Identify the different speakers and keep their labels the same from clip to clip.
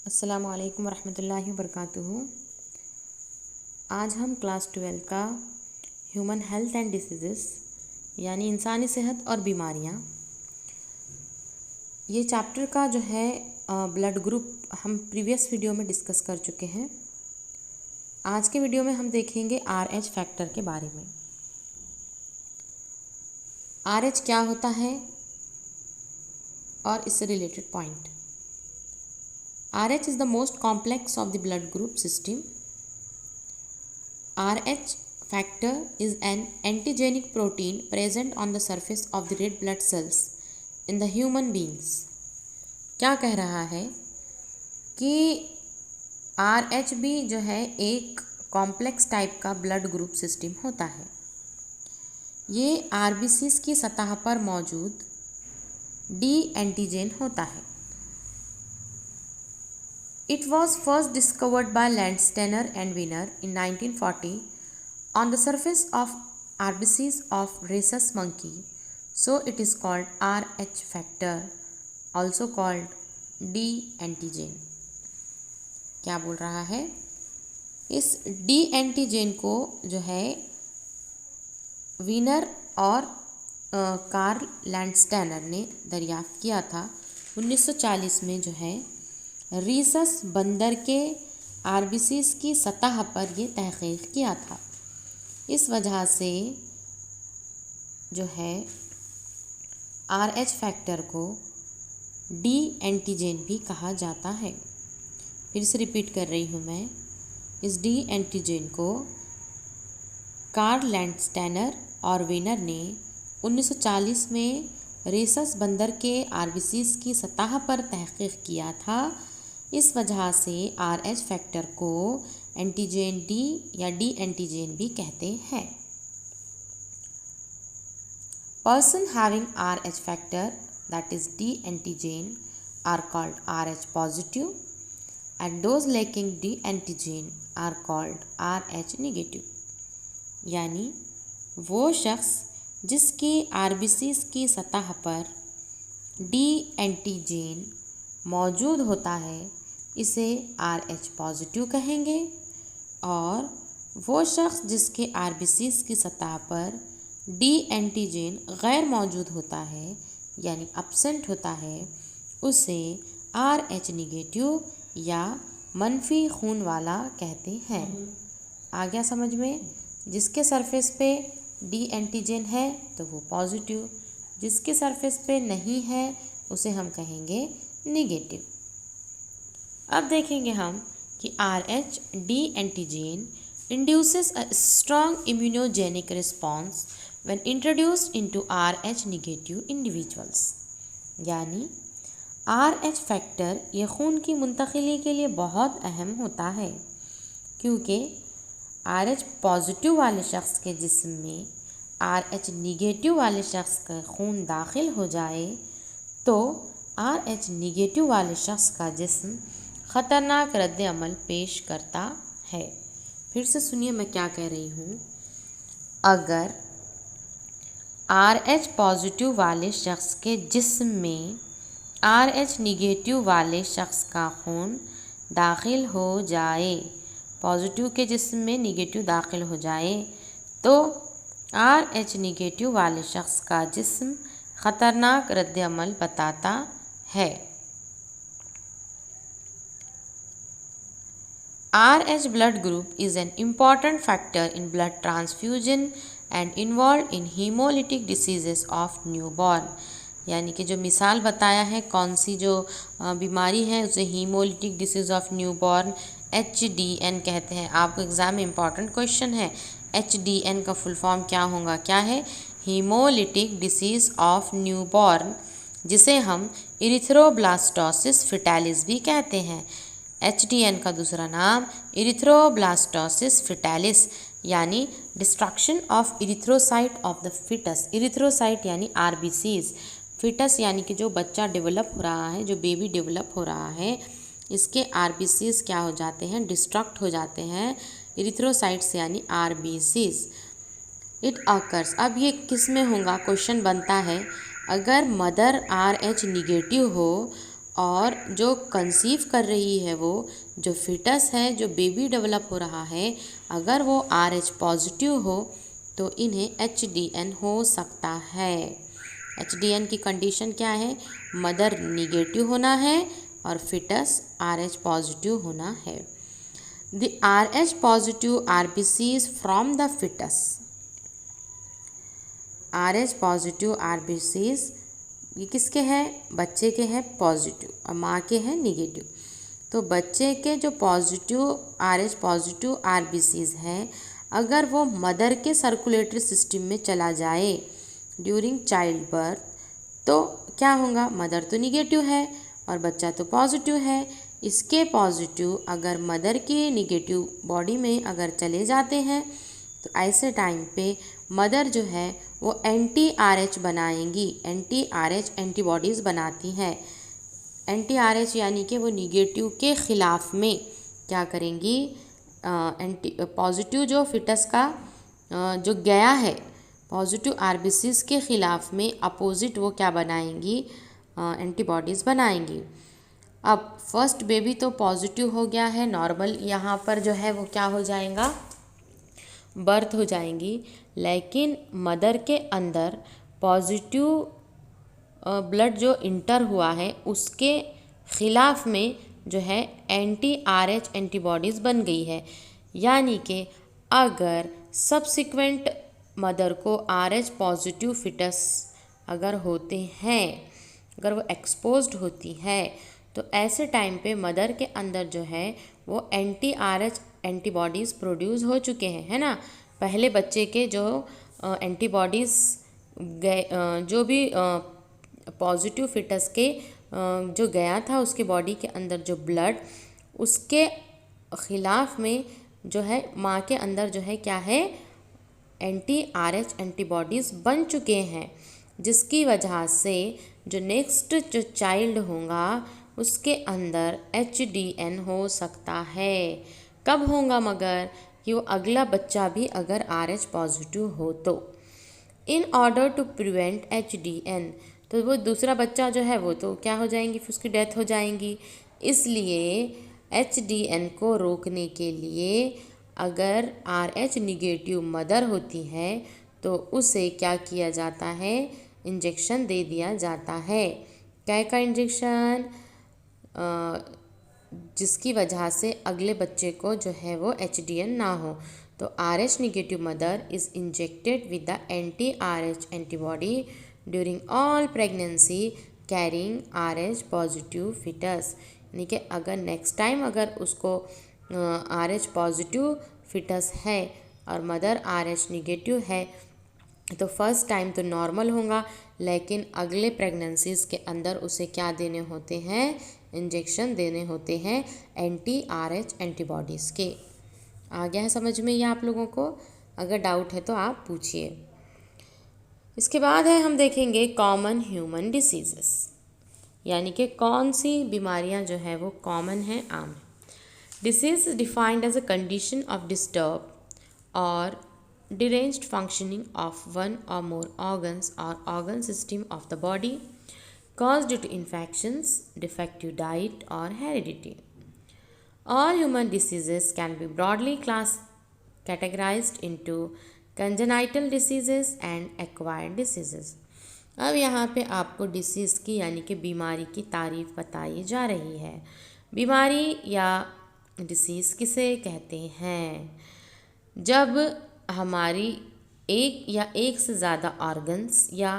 Speaker 1: अस्सलामुअलैकुम वरहमतुल्लाहि वबरकातुहू। आज हम क्लास 12 का ह्यूमन हेल्थ एंड डिसीज़ेस यानी इंसानी सेहत और बीमारियां, ये चैप्टर का जो है ब्लड ग्रुप हम प्रीवियस वीडियो में डिस्कस कर चुके हैं। आज के वीडियो में हम देखेंगे RH फैक्टर के बारे में। RH क्या होता है और इससे related point. RH is the most complex of the blood group system. RH factor is an antigenic protein present on the surface of the red blood cells in the human beings. क्या कह रहा है कि RH भी जो है एक complex type का ब्लड ग्रुप सिस्टम होता है। ये RBCs की सतह पर मौजूद डी एंटीजन होता है। It was first discovered by Landsteiner and Wiener in 1940 on the surface of RBCs of rhesus monkey, so it is called RH factor, also called D antigen. क्या बोल रहा है? इस D एंटीजन को जो है वीनर और कार्ल लैंडस्टेनर ने दरियाफ्त किया था 1940 में जो है रीसस बंदर के आरबीसीज की सतह पर ये तहकीक किया था। इस वजह से जो है RH फैक्टर को डी एंटीजन भी कहा जाता है। फिर से रिपीट कर रही हूँ मैं, इस डी एंटीजन को कार्ल लैंडस्टेनर और वीनर ने 1940 में रीसस बंदर के आरबीसीज की सतह पर तहकीक किया था। इस वजह से RH फैक्टर को एंटीजन डी या डी एंटीजन भी कहते हैं। Person having RH factor that is D antigen are called RH positive and those lacking D antigen are called RH negative. यानी वो शख्स जिसकी आरबीसीज की सतह पर डी एंटीजन मौजूद होता है इसे RH पॉजिटिव कहेंगे, और वो शख्स जिसके आरबीसीज की सतह पर डी एंटीजन गैर मौजूद होता है यानी अब्सेंट होता है उसे RH निगेटिव या मनफी खून वाला कहते हैं। आ गया समझ में? जिसके सरफेस पे डी एंटीजन है तो वो पॉजिटिव, जिसके सरफेस पे नहीं है उसे हम कहेंगे निगेटिव। अब देखेंगे हम कि RH D antigen induces a strong immunogenic response when introduced into RH negative individuals. यानी RH फैक्टर ये खून की मुंतकिली के लिए बहुत अहम होता है, क्योंकि RH पॉजिटिव वाले शख्स के जिस्म में RH निगेटिव वाले शख्स का खून दाखिल हो जाए तो RH निगेटिव वाले शख्स का जिस्म ख़तरनाक रद्द अमल पेश करता है। फिर से सुनिए मैं क्या कह रही हूँ। अगर RH पॉजिटिव वाले शख्स के जिस्म में RH निगेटिव वाले शख्स का खून दाखिल हो जाए, पॉजिटिव के जिस्म में निगेटिव दाखिल हो जाए तो RH निगेटिव वाले शख्स का जिस्म ख़तरनाक रद्द अमल बताता है। RH blood group is an important factor in blood transfusion and involved in hemolytic diseases of newborn। यानी कि जो मिसाल बताया है कौन सी जो बीमारी है उसे haemolytic disease of newborn HDN कहते हैं। आपको एग्ज़ाम में इम्पॉर्टेंट क्वेश्चन है, HDN का फुल फॉर्म क्या होगा? क्या है? हीमोलिटिक डिसीज़ ऑफ न्यूबॉर्न, जिसे हम इरिथ्रोब्लास्टोसिस फिटालिस भी कहते हैं। HDN का दूसरा नाम इरिथ्रोब्लास्टोसिस फिटालिस यानी destruction of erythrocyte of the fetus. Erythrocyte यानी RBCs, फिटस यानी कि जो बच्चा डेवलप हो रहा है, जो बेबी डेवलप हो रहा है, इसके RBCs क्या हो जाते हैं? डिस्ट्रक्ट हो जाते हैं इरिथ्रोसाइट्स यानी RBCs। इट ऑकर्स, अब ये किस में होगा? क्वेश्चन बनता है अगर मदर RH निगेटिव हो और जो कंसीव कर रही है वो जो फिटस है, जो बेबी डेवलप हो रहा है, अगर वो RH पॉजिटिव हो तो इन्हें HDN हो सकता है। HDN की कंडीशन क्या है? मदर निगेटिव होना है और फिटस RH पॉजिटिव होना है। The RH positive RBCs from the fetus, RH positive RBCs ये किसके हैं? बच्चे के हैं पॉजिटिव और माँ के हैं निगेटिव। तो बच्चे के जो पॉजिटिव RH पॉजिटिव RBCs हैं, अगर वो मदर के सर्कुलेटरी सिस्टम में चला जाए ड्यूरिंग चाइल्ड बर्थ तो क्या होगा? मदर तो निगेटिव है और बच्चा तो पॉजिटिव है। इसके पॉजिटिव अगर मदर के निगेटिव बॉडी में अगर चले जाते हैं तो ऐसे टाइम पे मदर जो है वो anti-RH बनाएंगी। anti-RH एंटीबॉडीज़ बनाती हैं। anti-RH यानी कि वो निगेटिव के ख़िलाफ़ में क्या करेंगी? पॉजिटिव जो फिटस का जो गया है पॉजिटिव RBCs के ख़िलाफ़ में अपोजिट वो क्या बनाएंगी? एंटीबॉडीज़ बनाएंगी। अब फर्स्ट बेबी तो पॉजिटिव हो गया है, नॉर्मल यहाँ पर जो है वो क्या हो जाएगा? बर्थ हो जाएंगी। लेकिन मदर के अंदर पॉजिटिव ब्लड जो इंटर हुआ है उसके ख़िलाफ़ में जो है anti-RH एंटीबॉडीज़ बन गई है। यानी कि अगर सब्सिक्वेंट मदर को RH पॉजिटिव फिटस अगर होते हैं, अगर वो एक्सपोज्ड होती है तो ऐसे टाइम पे मदर के अंदर जो है वो anti-RH एंटीबॉडीज़ प्रोड्यूस हो चुके हैं, है ना। पहले बच्चे के जो एंटीबॉडीज़ जो भी पॉजिटिव फिटस के जो गया था उसके बॉडी के अंदर जो ब्लड, उसके ख़िलाफ़ में जो है माँ के अंदर जो है क्या है? anti-RH एंटीबॉडीज़ बन चुके हैं, जिसकी वजह से जो नेक्स्ट जो चाइल्ड होगा उसके अंदर HDN हो सकता है। कब होगा? मगर कि वो अगला बच्चा भी अगर RH पॉजिटिव हो तो। In order to prevent HDN, तो वो दूसरा बच्चा जो है वो तो क्या हो जाएंगी? फिर उसकी डेथ हो जाएंगी। इसलिए HDN को रोकने के लिए अगर RH निगेटिव मदर होती है तो उसे क्या किया जाता है? इंजेक्शन दे दिया जाता है। क्या का इंजेक्शन? जिसकी वजह से अगले बच्चे को जो है वो HDN ना हो। तो RH negative mother is injected with the anti-RH antibody during all pregnancy carrying RH positive fetus. यानी कि अगर नेक्स्ट टाइम अगर उसको RH पॉजिटिव फिटस है और मदर RH निगेटिव है तो फर्स्ट टाइम तो नॉर्मल होगा, लेकिन अगले प्रेगनेंसीज़ के अंदर उसे क्या देने होते हैं? इंजेक्शन देने होते हैं anti-RH एंटीबॉडीज़ के। आ गया है समझ में ये आप लोगों को? अगर डाउट है तो आप पूछिए। इसके बाद है हम देखेंगे कॉमन ह्यूमन डिसीजेस, यानी कि कौन सी बीमारियां जो है वो कॉमन हैं, आम है। Disease is defined as a condition of disturb और deranged functioning of one or more organs or organ system of the body caused due to infections, defective diet or heredity. All human diseases can be broadly categorized into congenital diseases and acquired diseases. अब यहाँ पे आपको disease की यानी कि बीमारी की तारीफ बताई जा रही है। बीमारी या डिसीज़ किसे कहते हैं? जब हमारी एक या एक से ज़्यादा ऑर्गन्स या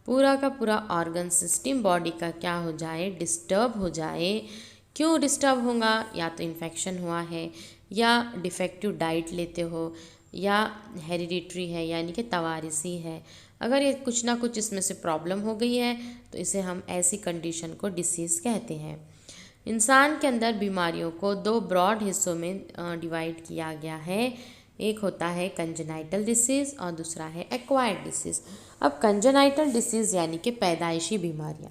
Speaker 1: पूरा का पूरा ऑर्गन सिस्टम बॉडी का क्या हो जाए? डिस्टर्ब हो जाए। क्यों डिस्टर्ब होगा? या तो इन्फेक्शन हुआ है, या डिफेक्टिव डाइट लेते हो, या हेरिडिटरी है यानी कि तवारिसी है। अगर ये कुछ ना कुछ इसमें से प्रॉब्लम हो गई है तो इसे हम ऐसी कंडीशन को डिसीज़ कहते हैं। इंसान के अंदर बीमारियों को दो ब्रॉड हिस्सों में डिवाइड किया गया है। एक होता है कंजेनाइटल डिसीज़ और दूसरा है एक्वायर्ड डिसीज़। अब कंजेनाइटल डिसीज़ यानी कि पैदाइशी बीमारियां,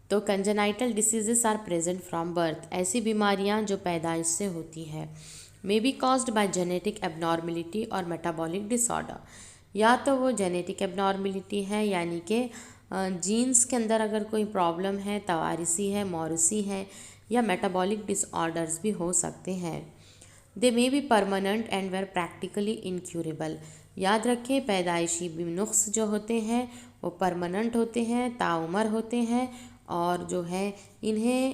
Speaker 1: तो congenital diseases are present from birth. ऐसी बीमारियां जो पैदाइश से होती है। May be caused by genetic abnormality और मेटाबॉलिक डिसऑर्डर। या तो वो जेनेटिक एबनॉर्मेलिटी है यानी कि जीन्स के अंदर अगर कोई प्रॉब्लम है, तवारिसी है, मौरूसी है या मेटाबॉलिक डिसऑर्डर्स भी हो सकते हैं। They may be permanent and were practically incurable. याद रखें, पैदाइशी नुक्स जो होते हैं वो परमानेंट होते हैं, ताउमर होते हैं और जो है इन्हें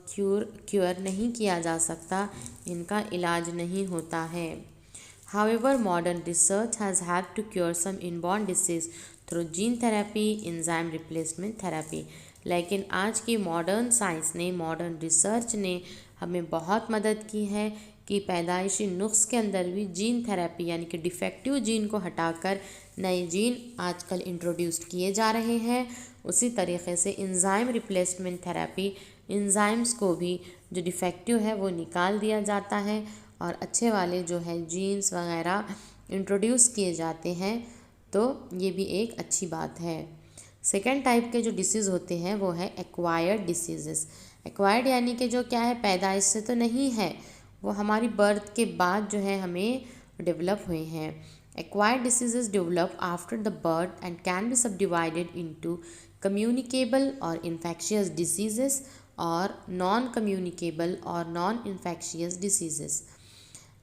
Speaker 1: क्योर नहीं किया जा सकता, इनका इलाज नहीं होता है। However, modern research has helped to cure some inborn disease through gene therapy, enzyme replacement therapy. लेकिन आज की मॉडर्न साइंस ने, मॉडर्न रिसर्च ने हमें बहुत मदद की है कि पैदाइशी नुक्स के अंदर भी जीन थेरेपी यानी कि डिफेक्टिव जीन को हटाकर नए जीन आजकल इंट्रोड्यूस्ड किए जा रहे हैं। उसी तरीके से इंजाइम रिप्लेसमेंट थेरेपी, इंजाइम्स को भी जो डिफेक्टिव है वो निकाल दिया जाता है और अच्छे वाले जो है जीन्स वगैरह इंट्रोड्यूस किए जाते हैं, तो ये भी एक अच्छी बात है। सेकेंड टाइप के जो डिसीज़ होते हैं वो है एक्वायर्ड डिसीजेस। एक्वायर्ड यानी कि जो क्या है, पैदाइश से तो नहीं है, वो हमारी बर्थ के बाद जो है हमें डेवलप हुए हैं। Acquired diseases develop after the birth and can be सब डिवाइडेड इंटू कम्युनिकेबल और इन्फेक्शियस डिसीजेस और नॉन कम्युनिकेबल और नॉन इन्फेक्शियस डिसीजेस।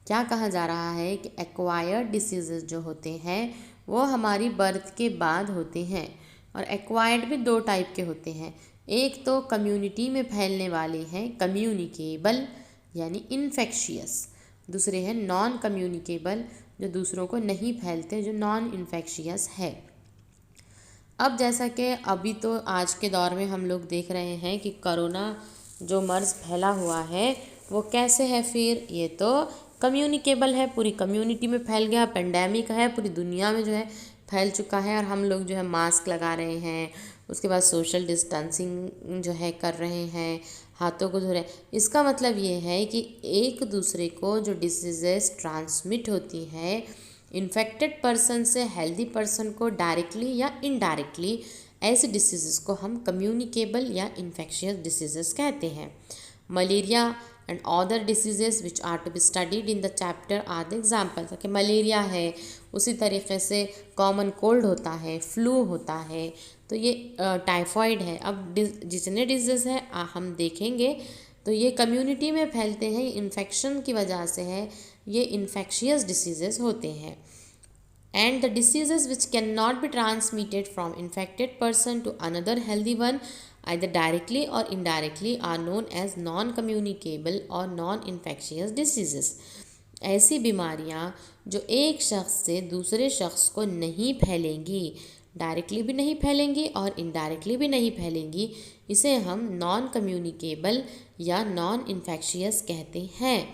Speaker 1: क्या कहा जा रहा है कि एक्वायर्ड डिसीजेस जो होते हैं वो हमारी बर्थ के बाद होते हैं, और एक्वायर्ड भी दो टाइप के होते हैं। एक तो कम्युनिटी में फैलने वाले हैं, कम्युनिकेबल यानी इन्फेक्शियस। दूसरे हैं नॉन कम्युनिकेबल, जो दूसरों को नहीं फैलते, जो नॉन इन्फेक्शियस है। अब जैसा कि अभी तो आज के दौर में हम लोग देख रहे हैं कि कोरोना जो मर्ज़ फैला हुआ है वो कैसे है, फिर ये तो कम्युनिकेबल है, पूरी कम्युनिटी में फैल गया, पेंडेमिक है, पूरी दुनिया में जो है फैल चुका है और हम लोग जो है मास्क लगा रहे हैं, उसके बाद सोशल डिस्टेंसिंग जो है कर रहे हैं, हाथों को धो रहे हैं। इसका मतलब ये है कि एक दूसरे को जो डिसीजेस ट्रांसमिट होती है इन्फेक्टेड पर्सन से हेल्दी पर्सन को डायरेक्टली या इनडायरेक्टली, ऐसे डिसीज़ेस को हम कम्युनिकेबल या इन्फेक्शियस डिसीजेस कहते हैं। Malaria and other diseases which are to be studied in the chapter are the examples. कि मलेरिया है, उसी तरीके से कॉमन कोल्ड होता है, फ्लू होता है, तो ये टाइफॉइड है। अब जितने डिजीज़ हैं हम देखेंगे तो ये कम्युनिटी में फैलते हैं, इन्फेक्शन की वजह से है, ये इन्फेक्शियस डिसीजेस होते हैं। And the diseases which can not be transmitted from infected person to another healthy one either directly or indirectly are known as non-communicable और non-infectious diseases। ऐसी बीमारियां जो एक शख्स से दूसरे शख्स को नहीं फैलेंगी, डायरेक्टली भी नहीं फैलेंगी और इनडायरेक्टली भी नहीं फैलेंगी, इसे हम नॉन कम्युनिकेबल या नॉन इन्फेक्शियस कहते हैं।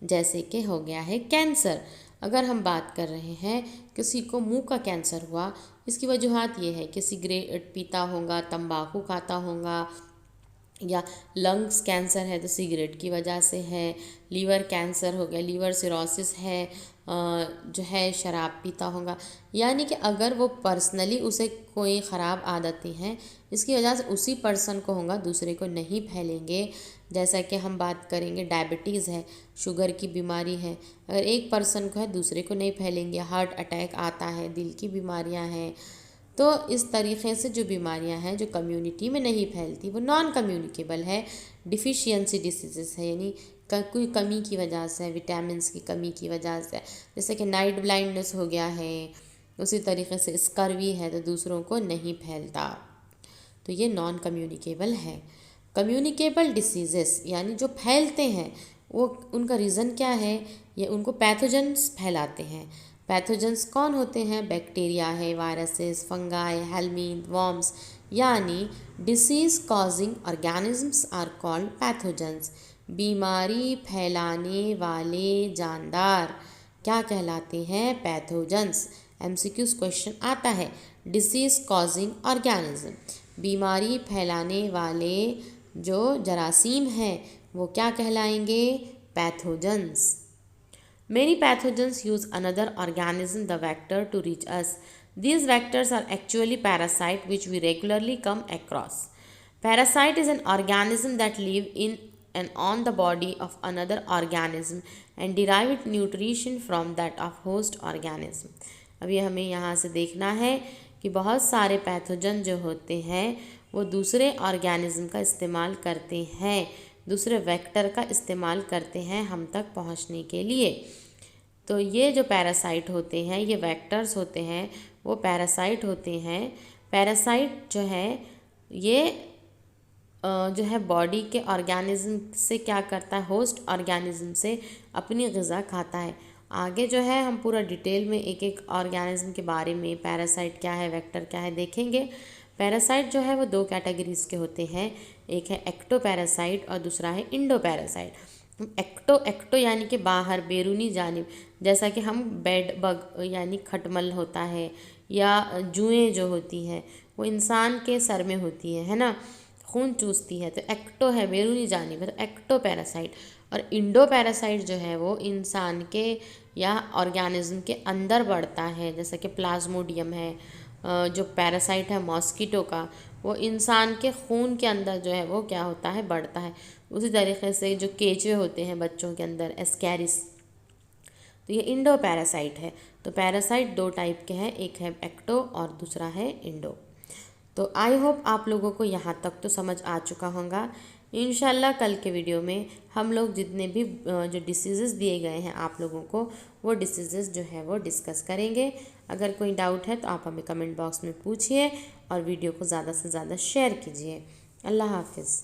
Speaker 1: जैसे कि हो गया है कैंसर। अगर हम बात कर रहे हैं किसी को मुंह का कैंसर हुआ, इसकी वजूहत ये है कि सिगरेट पीता होगा, तंबाकू खाता होगा, या लंग्स कैंसर है तो सिगरेट की वजह से है, लीवर कैंसर हो गया, लीवर सिरोसिस है, जो है शराब पीता होगा। यानी कि अगर वो पर्सनली उसे कोई ख़राब आदतें हैं, इसकी वजह से उसी पर्सन को होगा, दूसरे को नहीं फैलेंगे। जैसा कि हम बात करेंगे डायबिटीज़ है, शुगर की बीमारी है, अगर एक पर्सन को है दूसरे को नहीं फैलेंगे। हार्ट अटैक आता है, दिल की बीमारियां हैं, तो इस तरीक़े से जो बीमारियां हैं जो कम्युनिटी में नहीं फैलती वो नॉन कम्युनिकेबल है। डिफिशियंसी डिसीज़ेस है, यानी कोई कमी की वजह से, विटामिन्स की कमी की वजह से, जैसे कि नाइट ब्लाइंडनेस हो गया है, उसी तरीके से स्कर्वी है तो दूसरों को नहीं फैलता, तो ये नॉन कम्युनिकेबल है। कम्युनिकेबल डिसीज़ेस यानी जो फैलते हैं, वो उनका रीज़न क्या है, ये उनको पैथोजेंस फैलाते हैं। पैथोजेंस कौन होते हैं, बैक्टीरिया है, वायरसेस, फंगाई, हेलमिन, वॉर्म्स, यानी disease causing organisms are called pathogens. बीमारी फैलाने वाले जानदार क्या कहलाते हैं, पैथोजेंस। एमसीक्यूज़ क्वेश्चन आता है, डिसीज़ कॉजिंग ऑर्गेनिज्म, बीमारी फैलाने वाले जो जरासीम हैं वो क्या कहलाएंगे, pathogens. Many pathogens use another organism, the vector, to reach us. These vectors are actually parasites which we regularly come across. Parasite is an organism that live in and on the body of another organism and derive its nutrition from that of host organism. अब ये हमें यहाँ से देखना है कि बहुत सारे पैथोजन जो होते हैं वो दूसरे ऑर्गेनिज्म का इस्तेमाल करते हैं, दूसरे वेक्टर का इस्तेमाल करते हैं हम तक पहुंचने के लिए। तो ये जो पैरासाइट होते हैं, ये वेक्टर्स होते हैं, वो पैरासाइट होते हैं। पैरासाइट जो है ये जो है बॉडी के ऑर्गेनिज्म से क्या करता है, होस्ट ऑर्गेनिज्म से अपनी ग़िज़ा खाता है। आगे जो है हम पूरा डिटेल में एक एक ऑर्गेनिज्म के बारे में, पैरासाइट क्या है, वेक्टर क्या है, देखेंगे। पैरासाइट जो है वो दो कैटेगरीज़ के होते हैं, एक है एक्टो पैरासाइट और दूसरा है इंडो पैरासाइट। एक्टो यानी कि बाहर, बैरूनी जानिब, जैसा कि हम बेड बग यानी खटमल होता है या जुएँ जो होती हैं वो इंसान के सर में होती है ना, खून चूसती है, तो एक्टो है, बैरूनी जानिब है, तो एक्टो पैरासाइट। और इंडो पैरासाइट जो है वो इंसान के या ऑर्गेनिज्म के अंदर बढ़ता है, जैसे कि प्लाज्मोडियम है जो पैरासाइट है मॉस्किटो का, वो इंसान के खून के अंदर जो है वो क्या होता है, बढ़ता है। उसी तरीके से जो केचुए होते हैं बच्चों के अंदर, एस्कैरिस, तो ये इंडो पैरासाइट है। तो पैरासाइट दो टाइप के हैं, एक है एक्टो और दूसरा है इंडो। तो आई होप आप लोगों को यहाँ तक तो समझ आ चुका होगा। इंशाल्लाह कल के वीडियो में हम लोग जितने भी जो डिसीज़ेस दिए गए हैं आप लोगों को, वो डिसीज़ेस जो है वो डिस्कस करेंगे। अगर कोई डाउट है तो आप हमें कमेंट बॉक्स में पूछिए और वीडियो को ज़्यादा से ज़्यादा शेयर कीजिए। अल्लाह हाफिज़।